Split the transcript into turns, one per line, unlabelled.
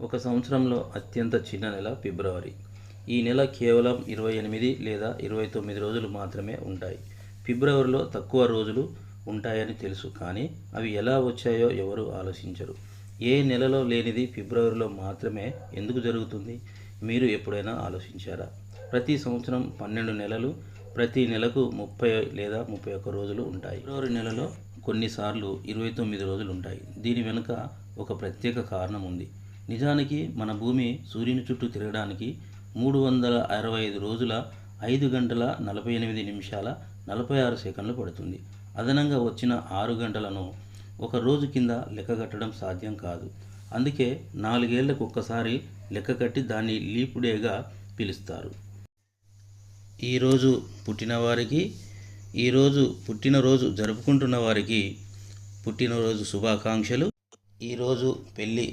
ఒక సంవత్సరంలో అత్యంత చిన్న నెల ఫిబ్రవరి. ఈ నెల కేవలం 28 లేదా 29 రోజులు మాత్రమే ఉంటాయి. ఫిబ్రవరిలో తక్కువ రోజులు ఉంటాయని తెలుసు, కానీ అవి ఎలా వచ్చాయో ఎవరూ ఆలోచించరు. ఏ నెలలో లేనిది ఫిబ్రవరిలో మాత్రమే ఎందుకు జరుగుతుంది? మీరు ఎప్పుడైనా ఆలోచించారా? ప్రతి సంవత్సరం 12 నెలలు, ప్రతి నెలకు 30 లేదా 31 రోజులు ఉంటాయి. ఫిబ్రవరి నెలలో కొన్నిసార్లు 29 రోజులు ఉంటాయి. దీని వెనుక ఒక ప్రత్యేక కారణం ఉంది. నిజానికి మన భూమి సూర్యుని చుట్టూ తిరగడానికి 365 రోజుల 5 గంటల 48 నిమిషాల 46 సెకండ్లు పడుతుంది. అదనంగా వచ్చిన 6 గంటలను ఒక రోజు కింద లెక్కగట్టడం సాధ్యం కాదు. అందుకే 4 ఏళ్లకు ఒక్కసారి లెక్క కట్టి దాన్ని లీప్ డేగా పిలుస్తారు. ఈరోజు పుట్టినవారికి, ఈరోజు పుట్టినరోజు జరుపుకుంటున్న వారికి పుట్టినరోజు శుభాకాంక్షలు. ఈరోజు పెళ్ళి